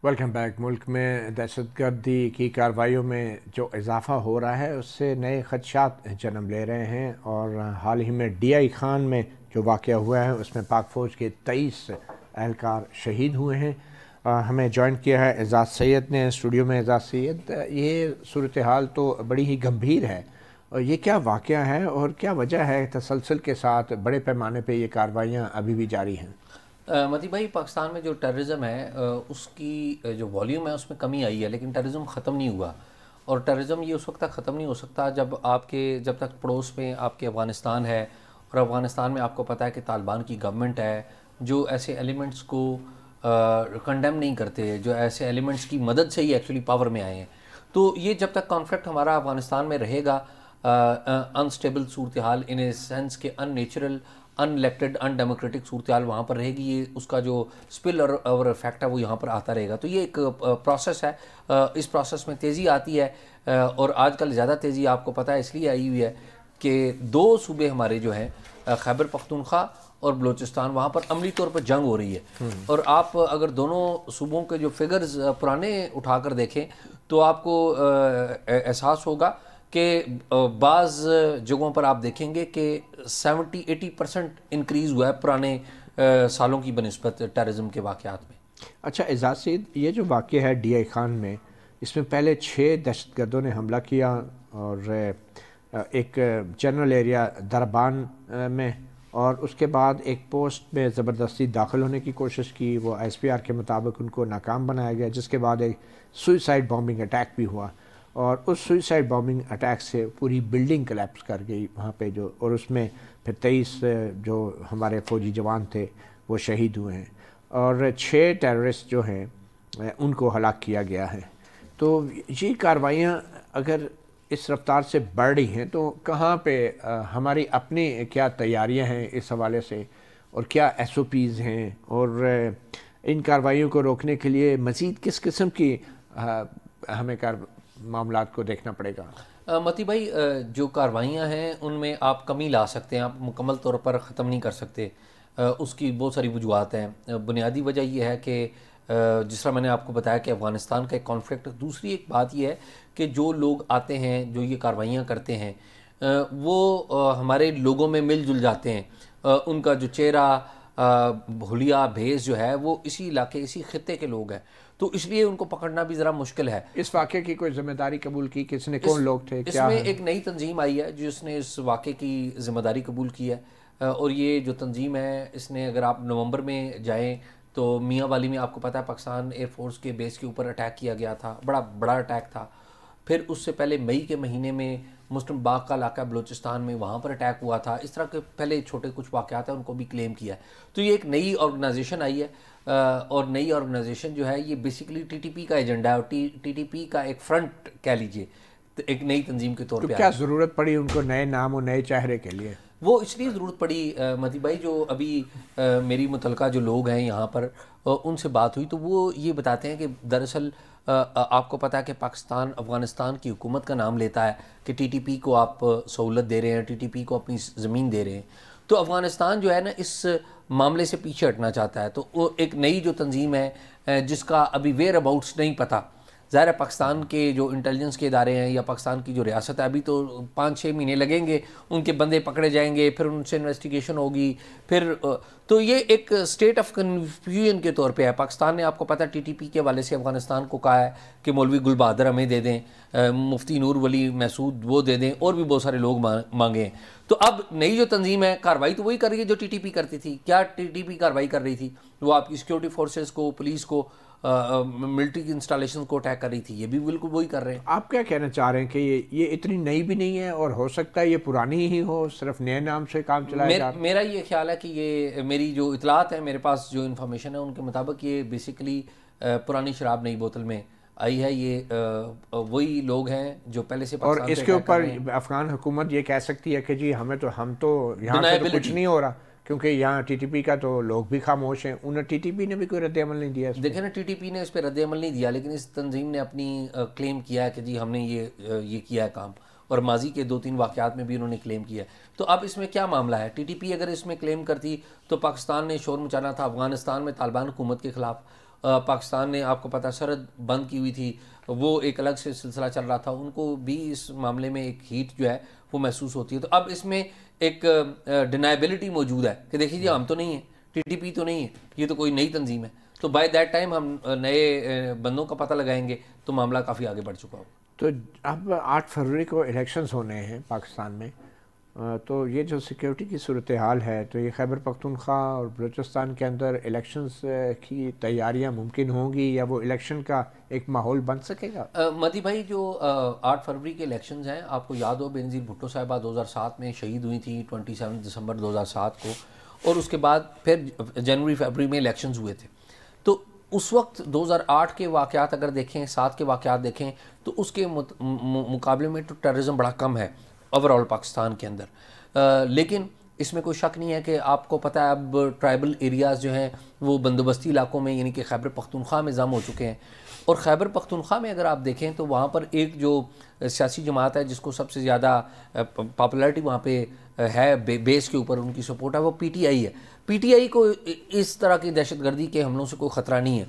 Welcome back. मुल्क में दहशतगर्दी की कार्रवाइयों में जो इजाफ़ा हो रहा है उससे नए खदशात जन्म ले रहे हैं और हाल ही में DI खान में जो वाक़या हुआ है उसमें पाक फ़ौज के 23 एहलकार शहीद हुए हैं। हमें जॉइन किया है एजाज़ सैयद ने स्टूडियो में। एजाज़ सैयद, ये सूरत हाल तो बड़ी ही गंभीर है और ये क्या वाक़या है और क्या वजह है तसलसल के साथ बड़े पैमाने पर ये कार्रवाइयाँ अभी भी जारी हैं? मती भाई, पाकिस्तान में जो टेररिज्म है उसकी जो वॉल्यूम है उसमें कमी आई है, लेकिन टेररिज्म ख़त्म नहीं हुआ। और टेररिज्म ये उस वक्त तक ख़त्म नहीं हो सकता जब तक पड़ोस में आपके अफ़गानिस्तान है, और अफ़गानिस्तान में आपको पता है कि तालिबान की गवर्नमेंट है जो ऐसे एलिमेंट्स को कंडेम नहीं करते, जो ऐसे एलिमेंट्स की मदद से ही एक्चुअली पावर में आए हैं। तो ये जब तक कॉन्फ्लिक्ट हमारा अफ़गानिस्तान में रहेगा, unstable Surat hall, in a sense के अननेचुरल, अनइलेक्टेड, अनडेमोक्रेटिक सूरत हाल वहाँ पर रहेगी, ये उसका जो स्पिल और इफेक्ट है वो यहाँ पर आता रहेगा। तो ये एक प्रोसेस है। इस प्रोसेस में तेज़ी आती है, और आजकल ज़्यादा तेज़ी आपको पता है इसलिए आई हुई है कि दो सूबे हमारे जो हैं, खैबर पख्तूनख्वा और बलूचिस्तान, वहाँ पर अमली तौर पर जंग हो रही है। और आप अगर दोनों सूबों के जो फिगर्स पुराने उठाकर देखें तो आपको एहसास होगा कि बाज़ जगहों पर आप देखेंगे कि 70-80% इंक्रीज़ हुआ है पुराने सालों की बनिस्बत टेररिज्म के वाक़यात में। अच्छा एजाज सईद, ये जो वाक़या है DI खान में, इसमें पहले 6 दहशतगर्दों ने हमला किया और एक जनरल एरिया दरबान में, और उसके बाद एक पोस्ट में ज़बरदस्ती दाखिल होने की कोशिश की। वो ISPR के मुताबिक उनको नाकाम बनाया गया, जिसके बाद एक सुइसाइड बॉम्बिंग अटैक भी हुआ और उस सुइसाइड बॉम्बिंग अटैक से पूरी बिल्डिंग कलेप्स कर गई वहाँ पे जो, और उसमें फिर 23 जो हमारे फ़ौजी जवान थे वो शहीद हुए हैं और 6 टेररिस्ट जो हैं उनको हलाक किया गया है। तो ये कार्रवाइयाँ अगर इस रफ्तार से बढ़ रही हैं तो कहाँ पे हमारी अपनी क्या तैयारियां हैं इस हवाले से, और क्या SOPs हैं, और इन कार्रवाइयों को रोकने के लिए मज़ीद किस किस्म की हमें मामलात को देखना पड़ेगा? मती भाई, जो कार्रवाइयाँ हैं उनमें आप कमी ला सकते हैं, आप मुकम्मल तौर पर ख़त्म नहीं कर सकते। उसकी बहुत सारी वजूहत हैं। बुनियादी वजह यह है कि जिस तरह मैंने आपको बताया कि अफ़गानिस्तान का एक कॉन्फ्लिक्ट। दूसरी एक बात यह है कि जो लोग आते हैं, जो ये कार्रवाइयाँ करते हैं, वो हमारे लोगों में मिलजुल जाते हैं। उनका जो चेहरा, हुलिया, भेस जो है वो इसी इलाके, इसी खित्ते के लोग हैं, तो इसलिए उनको पकड़ना भी ज़रा मुश्किल है। इस वाक़े की कोई जिम्मेदारी कबूल की? किसने, कौन लोग थे, क्या इसमें है? एक नई तंजीम आई है जिसने इस वाक़े की ज़िम्मेदारी कबूल की है। और ये जो तंजीम है, इसने, अगर आप नवंबर में जाएं तो मियाँ वाली में आपको पता है पाकिस्तान एयरफोर्स के बेस के ऊपर अटैक किया गया था, बड़ा बड़ा अटैक था। फिर उससे पहले मई के महीने में मुस्लिम बाग का इलाका बलूचिस्तान में, वहाँ पर अटैक हुआ था। इस तरह के पहले छोटे कुछ वाक़यात हैं, उनको भी क्लेम किया है। तो ये एक नई ऑर्गेनाइजेशन आई है, और नई ऑर्गेनाइजेशन जो है ये बेसिकली TTP का एजेंडा है, और TTP का एक फ्रंट कह लीजिए, तो एक नई तंजीम के तौर तो पे क्या आई। ज़रूरत पड़ी उनको नए नाम और नए चेहरे के लिए? वो इसलिए ज़रूरत पड़ी मती भाई, जो अभी मेरी मुतलका जो लोग हैं यहाँ पर, उनसे बात हुई तो वो ये बताते हैं कि दरअसल आपको पता है कि पाकिस्तान अफ़गानिस्तान की हुकूमत का नाम लेता है कि TTP को आप सहूलत दे रहे हैं, TTP को अपनी ज़मीन दे रहे हैं। तो अफ़गानिस्तान जो है ना, इस मामले से पीछे हटना चाहता है। तो वो एक नई जो तंजीम है, जिसका अभी वेयर अबाउट्स नहीं पता। ज़ाहिर है पाकिस्तान के जो इंटेलिजेंस के इदारे हैं या पाकिस्तान की जो रियासत है, अभी तो 5-6 महीने लगेंगे, उनके बंदे पकड़े जाएंगे, फिर उनसे इन्वेस्टिगेशन होगी, फिर तो ये एक स्टेट ऑफ कन्फ्यूजन के तौर पे है। पाकिस्तान ने, आपको पता है, TTP के हवाले से अफ़गानिस्तान को कहा है कि मौलवी गुल बहादुर हमें दे दें, मुफ्ती नूर वली मैसूद वो दे दें, और भी बहुत सारे लोग मांगे हैं। तो अब नई जो तंजीम है, कार्रवाई तो वही कर रही है जो TTP करती थी। क्या TTP कार्रवाई कर रही थी? वो आपकी सिक्योरिटी फोर्सेस को, पुलिस को, मिलिट्री की इंस्टॉलेशन को अटैक कर रही थी। ये भी बिल्कुल वही कर रहे हैं। आप क्या कहना चाह रहे हैं कि ये इतनी नई भी नहीं है और हो सकता है ये पुरानी ही हो, सिर्फ नए नाम से काम चलाया जा रहा है? मेरा ये ख्याल है कि ये, मेरी जो इतलात है, मेरे पास जो इन्फॉर्मेशन है उनके मुताबिक, ये बेसिकली पुरानी शराब नई बोतल में आई है। ये वही लोग हैं जो पहले से और पाकिस्तान पे इसके अटैक कर रहे ऊपर हैं। अफगान हुकूमत ये कह सकती है कि जी हमें तो, हम तो यहाँ से तो कुछ डिनाएबिलिटी। नहीं हो रहा, क्योंकि यहाँ TTP का तो लोग भी खामोश हैं, उन्हें TTP ने भी कोई रद्द-ए-अमल नहीं दिया इस पे। देखें ना, TTP ने इस पर रद्द-ए-अमल नहीं दिया, लेकिन इस तंजीम ने अपनी क्लेम किया है कि जी हमने ये किया है काम, और माजी के 2-3 वाक़यात में भी उन्होंने क्लेम किया है। तो अब इसमें क्या मामला है? TTP अगर इसमें क्लेम करती तो पाकिस्तान ने शोर मचाना था अफ़गानिस्तान में तालिबान हुकूमत के ख़िलाफ़, पाकिस्तान ने आपको पता सरहद बंद की हुई थी, वो एक अलग से सिलसिला चल रहा था, उनको भी इस मामले में एक हीट जो है वो महसूस होती है। तो अब इसमें एक डिनाइबिलिटी मौजूद है कि देखिए जी हम तो नहीं है, टीटीपी तो नहीं है, ये तो कोई नई तंजीम है, तो बाय दैट टाइम हम नए बंदों का पता लगाएंगे तो मामला काफ़ी आगे बढ़ चुका होगा। तो अब 8 फरवरी को इलेक्शंस होने हैं पाकिस्तान में, तो ये जो सिक्योरिटी की सूरत हाल है, तो ये खैबर पख्तूनख्वा और बलूचिस्तान के अंदर इलेक्शंस की तैयारियां मुमकिन होंगी या वो इलेक्शन का एक माहौल बन सकेगा? मती भाई, जो 8 फरवरी के इलेक्शंस हैं, आपको याद हो बेनज़ीर भुट्टो साहिबा 2007 में शहीद हुई थी 27 दिसंबर 2007 को, और उसके बाद फिर जनवरी फरवरी में इलेक्शंस हुए थे। तो उस वक्त 2008 के वाक़यात अगर देखें, 7 के वाक़यात देखें, तो उसके मुकाबले में तो टेररिज्म बड़ा कम है ओवरऑल पाकिस्तान के अंदर। लेकिन इसमें कोई शक नहीं है कि आपको पता है अब ट्राइबल एरियाज़ जो हैं वो बंदोबस्ती इलाकों में यानी कि खैबर पख्तूनख्वा में जम हो चुके हैं। और खैबर पख्तूनख्वा में अगर आप देखें तो वहाँ पर एक जो सियासी जमात है जिसको सबसे ज़्यादा पॉपुलैरिटी वहाँ पे है, बेस के ऊपर उनकी सपोर्ट है, वो पीटीआई है। पीटीआई को इस तरह की दहशतगर्दी के हमलों से कोई ख़तरा नहीं है।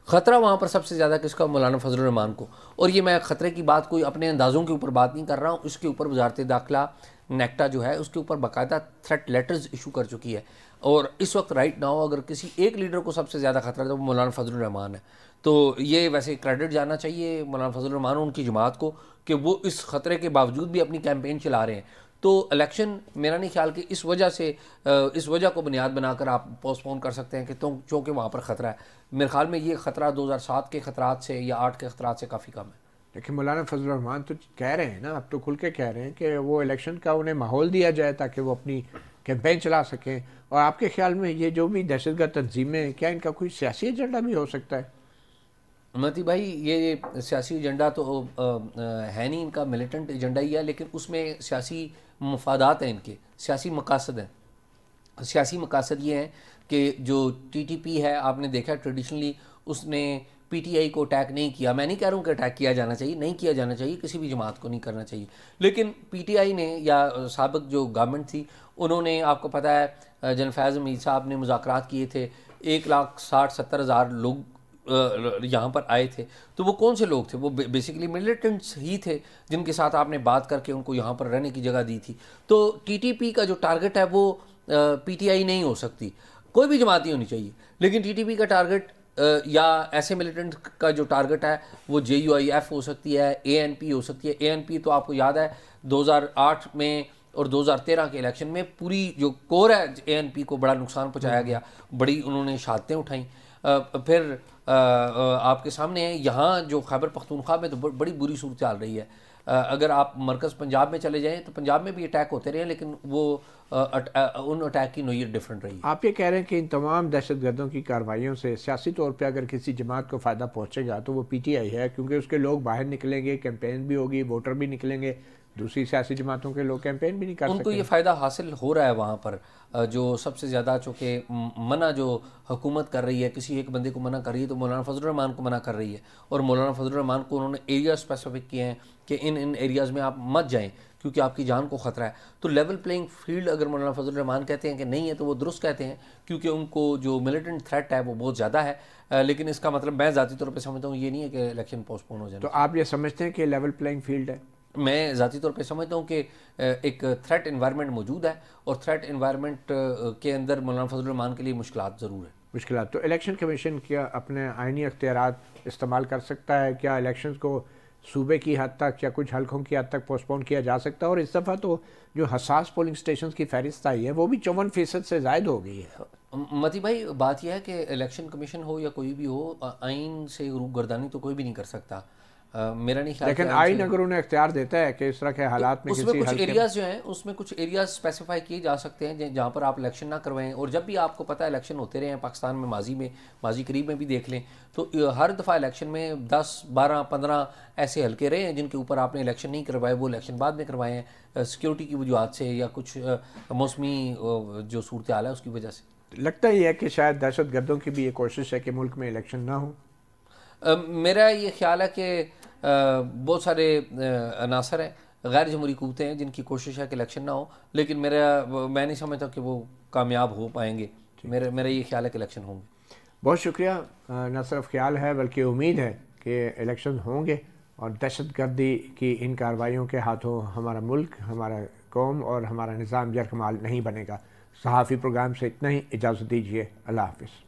ख़तरा वहाँ पर सबसे ज़्यादा किसका? मौलाना फजल रहमान को। और ये मैं ख़तरे की बात कोई अपने अंदाज़ों के ऊपर बात नहीं कर रहा हूँ, इसके ऊपर वजारत दाखिला नेक्टा जो है उसके ऊपर बाकायदा थ्रेट लेटर्स इशू कर चुकी है। और इस वक्त राइट नाउ अगर किसी एक लीडर को सबसे ज़्यादा खतरा है तो वो मौलाना फजल रहमान है। तो ये वैसे क्रेडिट जाना चाहिए मौलाना फजल रहमान उनकी जमात को कि वो इस ख़तरे के बावजूद भी अपनी कैंपेन चला रहे हैं। तो इलेक्शन मेरा नहीं ख्याल कि इस वजह को बुनियाद बनाकर आप पोस्टपोन कर सकते हैं कि तो चूँकि वहाँ पर ख़तरा है। मेरे ख्याल में ये ख़तरा 2007 के ख़तरात से या 8 के ख़तरात से काफ़ी कम है। लेकिन मौलाना फजल रहमान तो कह रहे हैं ना, अब तो खुल के कह रहे हैं कि वो इलेक्शन का उन्हें माहौल दिया जाए ताकि वो अपनी कैंपेन चला सकें। और आपके ख्याल में ये जो भी दहशतगर्द तंजीमें, क्या इनका कोई सियासी एजेंडा भी हो सकता है? मती भाई, ये सियासी एजेंडा तो है नहीं, इनका मिलिटेंट एजेंडा ही है, लेकिन उसमें सियासी मफादात हैं, इनके सियासी मकासद हैं। सियासी मकासद ये हैं कि जो टीटीपी है, आपने देखा ट्रेडिशनली उसने पीटीआई को अटैक नहीं किया। मैं नहीं कह रहा हूँ कि अटैक किया जाना चाहिए, नहीं किया जाना चाहिए, किसी भी जमात को नहीं करना चाहिए, लेकिन पीटीआई ने या साबिक जो गवर्नमेंट थी उन्होंने, आपको पता है जनरल फैज़ हमीद साहब ने मुज़ाकरात किए थे, 1,60,70,000 लोग यहाँ पर आए थे। तो वो कौन से लोग थे? वो बेसिकली मिलिटेंट्स ही थे जिनके साथ आपने बात करके उनको यहाँ पर रहने की जगह दी थी। तो टीटीपी का जो टारगेट है वो पीटीआई नहीं हो सकती, कोई भी जमात नहीं होनी चाहिए, लेकिन टीटीपी का टारगेट या ऐसे मिलिटेंट का जो टारगेट है वो JUIF हो सकती है, ANP हो सकती है। ANP तो आपको याद है 2008 में और 2013 के इलेक्शन में पूरी जो कोर है ANP को बड़ा नुकसान पहुँचाया गया, बड़ी उन्होंने शहादतें उठाई। फिर आपके सामने है यहाँ जो खैबर पख्तूनख्वा में तो बड़ी बुरी सूरत चल रही है। अगर आप मरकज़ पंजाब में चले जाएं तो पंजाब में भी अटैक होते रहे, लेकिन वो उन अटैक की नोयत डिफरेंट रही है। आप ये कह रहे हैं कि इन तमाम दहशतगर्दों की कार्रवाइयों से सियासी तौर पे अगर किसी जमात को फ़ायदा पहुंचेगा तो वो पीटीआई है, क्योंकि उसके लोग बाहर निकलेंगे, कैंपेन भी होगी, वोटर भी निकलेंगे, दूसरी सियासी जमातों के लोग कैंपेन भी नहीं कर सकते। उनको ये फ़ायदा हासिल हो रहा है वहाँ पर। जो सबसे ज़्यादा चूँकि मना जो हुकूमत कर रही है, किसी एक बंदे को मना कर रही है तो मौलाना फजल रहमान को मना कर रही है। और मौलाना फजल रहमान को उन्होंने एरिया स्पेसिफिक किए हैं कि इन एरियाज़ में आप मत जाएँ क्योंकि आपकी जान को ख़तरा है। तो लेवल प्लेइंग फील्ड अगर मौलाना फजल रहमान कहते हैं कि नहीं है तो वो दुरुस्त कहते हैं, क्योंकि उनको जो मिलिटेंट थ्रेट है वो बहुत ज़्यादा है। लेकिन इसका मतलब मैं ज़ाती तौर पर समझता हूँ ये नहीं है कि इलेक्शन पोस्टपोन हो जाए। तो आप ये समझते हैं कि लेवल प्लेइंग फील्ड है? मैं ज़ाती तौर पे समझता हूँ कि एक थ्रेट इन्वायरमेंट मौजूद है और थ्रेट इन्वायरमेंट के अंदर मौलाना फजल रहमान के लिए मुश्किलात ज़रूर है। मुश्किलात तो इलेक्शन कमीशन क्या अपने आइनी अख्तियारात इस्तेमाल कर सकता है? क्या इलेक्शन को सूबे की हद तक या कुछ हल्कों की हद तक पोस्टपोन किया जा सकता है? और इस दफ़ा तो जो हसास पोलिंग स्टेशन की फहरिस्त आई है वो भी 54% से ज़ायद हो गई है। मती भाई, बात यह है कि इलेक्शन कमीशन हो या कोई भी हो, आइन से रूबगर्दानी तो कोई भी नहीं कर सकता। मेरा नहीं ख्याल। लेकिन आइन अगर उन्हें इख्तियार देता है कि इस तरह के हालात में उसमें कुछ एरियाज जो हैं, उसमें कुछ एरियाज स्पेसिफाई किए जा सकते हैं जहाँ पर आप इलेक्शन ना करवाएं। और जब भी आपको पता है इलेक्शन होते रहे हैं पाकिस्तान में, माजी करीब में भी देख लें तो हर दफ़ा इलेक्शन में 10, 12, 15 ऐसे हल्के रहे हैं जिनके ऊपर आपने इलेक्शन नहीं करवाए, वो इलेक्शन बाद में करवाए हैं सिक्योरिटी की वजूहत से या कुछ मौसमी जो सूरत हाल है उसकी वजह से। लगता ही है कि शायद दहशत गर्दों की भी ये कोशिश है कि मुल्क में इलेक्शन ना हो। मेरा ये ख्याल है कि बहुत सारे अनासर हैं, गैर जमहूरी क़ुव्वतें हैं जिनकी कोशिश है कि इलेक्शन ना हो, लेकिन मैं नहीं समझता कि वो कामयाब हो पाएंगे। मेरा ये ख्याल है कि इलेक्शन होंगे। बहुत शुक्रिया। न सिर्फ ख्याल है बल्कि उम्मीद है कि इलेक्शन होंगे और दहशत गर्दी की इन कार्रवाइयों के हाथों हमारा मुल्क, हमारा कौम और हमारा निज़ाम यरकमाल नहीं बनेगा। सहाफ़ी प्रोग्राम से इतना ही, इजाज़त दीजिए। अल्लाह हाफ़िज़।